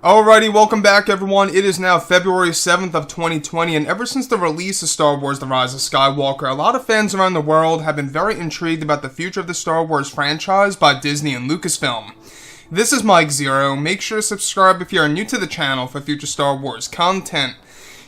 Alrighty, welcome back everyone. It is now February 7th of 2020, and ever since the release of Star Wars The Rise of Skywalker, a lot of fans around the world have been very intrigued about the future of the Star Wars franchise by Disney and Lucasfilm. This is Mike Zero. Make sure to subscribe if you are new to the channel for future Star Wars content.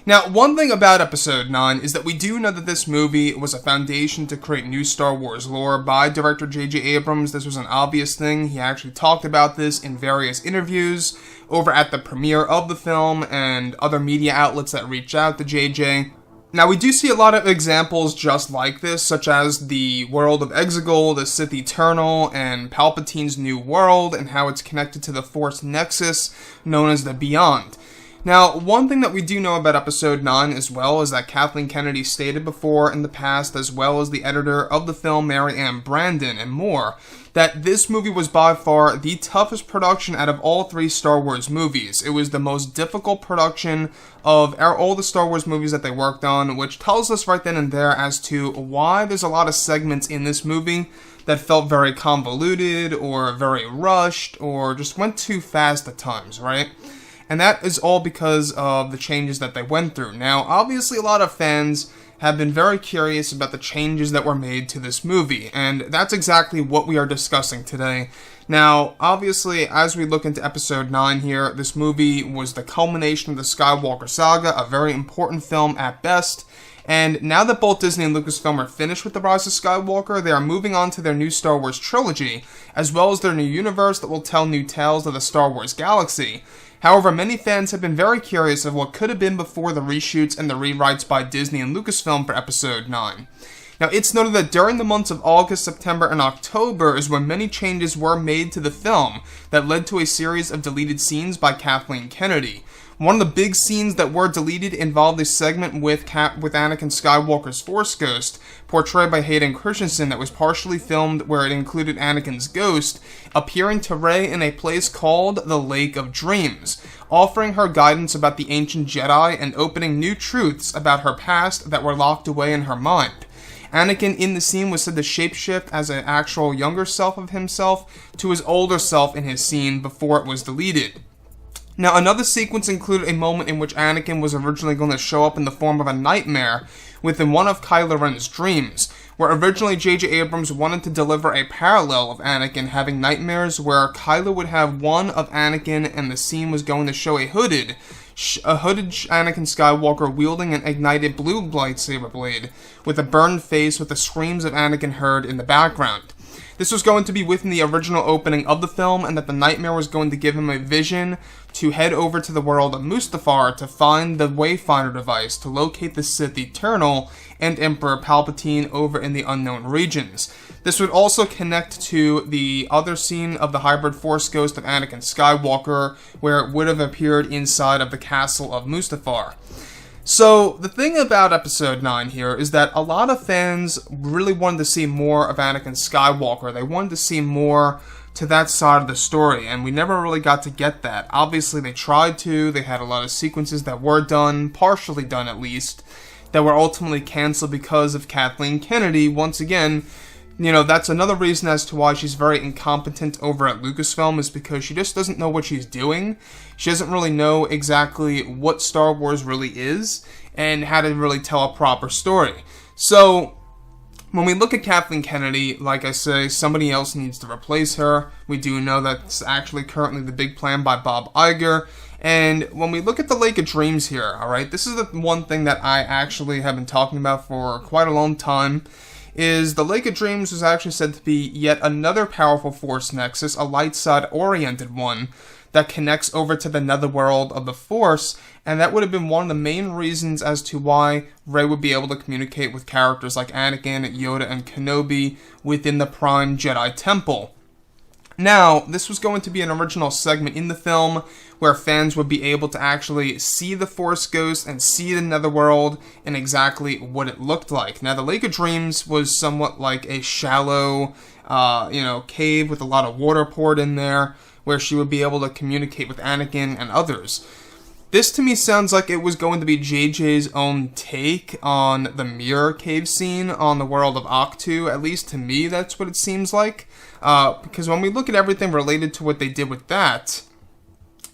Now, one thing about Episode 9 is that we do know that this movie was a foundation to create new Star Wars lore by director J.J. Abrams. This was an obvious thing. He actually talked about this in various interviews over at the premiere of the film and other media outlets that reached out to J.J. Now, we do see a lot of examples just like this, such as the world of Exegol, the Sith Eternal, and Palpatine's new world, and how it's connected to the Force Nexus, known as the Beyond. Now, one thing that we do know about Episode 9 as well is that Kathleen Kennedy stated before in the past, as well as the editor of the film, Mary Ann Brandon, and more, that this movie was by far the toughest production out of all three Star Wars movies. It was the most difficult production of all the Star Wars movies that they worked on, which tells us right then and there as to why there's a lot of segments in this movie that felt very convoluted, or very rushed, or just went too fast at times, right? And that is all because of the changes that they went through. Now, obviously a lot of fans have been very curious about the changes that were made to this movie, and that's exactly what we are discussing today. Now, obviously, as we look into Episode 9 here, this movie was the culmination of the Skywalker saga, a very important film at best. And now that both Disney and Lucasfilm are finished with The Rise of Skywalker, they are moving on to their new Star Wars trilogy, as well as their new universe that will tell new tales of the Star Wars galaxy. However, many fans have been very curious of what could have been before the reshoots and the rewrites by Disney and Lucasfilm for Episode 9. Now, it's noted that during the months of August, September, and October is when many changes were made to the film that led to a series of deleted scenes by Kathleen Kennedy. One of the big scenes that were deleted involved a segment with Anakin Skywalker's Force Ghost, portrayed by Hayden Christensen, that was partially filmed where it included Anakin's ghost appearing to Rey in a place called the Lake of Dreams, offering her guidance about the ancient Jedi and opening new truths about her past that were locked away in her mind. Anakin in the scene was said to shapeshift as an actual younger self of himself to his older self in his scene before it was deleted. Now, another sequence included a moment in which Anakin was originally going to show up in the form of a nightmare within one of Kylo Ren's dreams, where originally J.J. Abrams wanted to deliver a parallel of Anakin having nightmares where Kylo would have one of Anakin and the scene was going to show a hooded Anakin Skywalker wielding an ignited blue lightsaber blade with a burned face with the screams of Anakin heard in the background. This was going to be within the original opening of the film, and that the nightmare was going to give him a vision to head over to the world of Mustafar to find the Wayfinder device to locate the Sith Eternal and Emperor Palpatine over in the unknown regions. This would also connect to the other scene of the hybrid Force Ghost of Anakin Skywalker, where it would have appeared inside of the castle of Mustafar. So, the thing about Episode 9 here is that a lot of fans really wanted to see more of Anakin Skywalker. They wanted to see more to that side of the story, and we never really got to get that. Obviously, they tried to. They had a lot of sequences that were done, partially done at least, that were ultimately canceled because of Kathleen Kennedy. Once again, you know, that's another reason as to why she's very incompetent over at Lucasfilm, is because she just doesn't know what she's doing. She doesn't really know exactly what Star Wars really is and how to really tell a proper story. So, when we look at Kathleen Kennedy, like I say, somebody else needs to replace her. We do know that's actually currently the big plan by Bob Iger. And when we look at the Lake of Dreams here, alright, this is the one thing that I actually have been talking about for quite a long time, is the Lake of Dreams was actually said to be yet another powerful Force Nexus, a light side-oriented one, that connects over to the netherworld of the Force, and that would have been one of the main reasons as to why Rey would be able to communicate with characters like Anakin, Yoda, and Kenobi within the Prime Jedi Temple. Now, this was going to be an original segment in the film where fans would be able to actually see the Force Ghost and see the Netherworld and exactly what it looked like. Now, the Lake of Dreams was somewhat like a shallow, cave with a lot of water poured in there, where she would be able to communicate with Anakin and others. This to me sounds like it was going to be JJ's own take on the mirror cave scene on the world of Ahch-To. At least to me, that's what it seems like. Because when we look at everything related to what they did with that,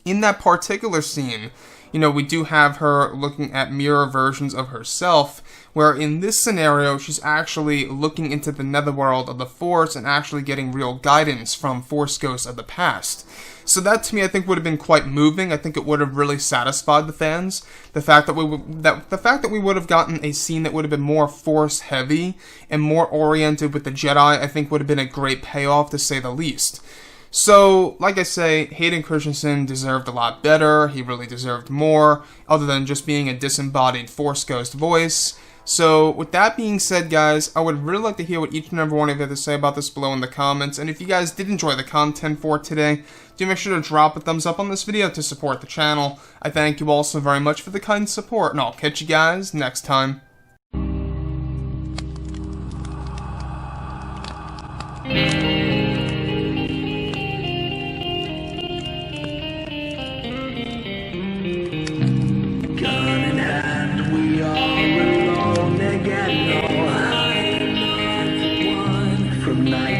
In that particular scene, we do have her looking at mirror versions of herself, where in this scenario, she's actually looking into the netherworld of the Force and actually getting real guidance from Force ghosts of the past. So that, to me, I think would have been quite moving. I think it would have really satisfied the fans. The fact that we would have gotten a scene that would have been more Force heavy and more oriented with the Jedi, I think would have been a great payoff, to say the least. So, like I say, Hayden Christensen deserved a lot better. He really deserved more, other than just being a disembodied Force ghost voice. So, with that being said, guys, I would really like to hear what each and every one of you have to say about this below in the comments. And if you guys did enjoy the content for today, do make sure to drop a thumbs up on this video to support the channel. I thank you all so very much for the kind support, and I'll catch you guys next time. From night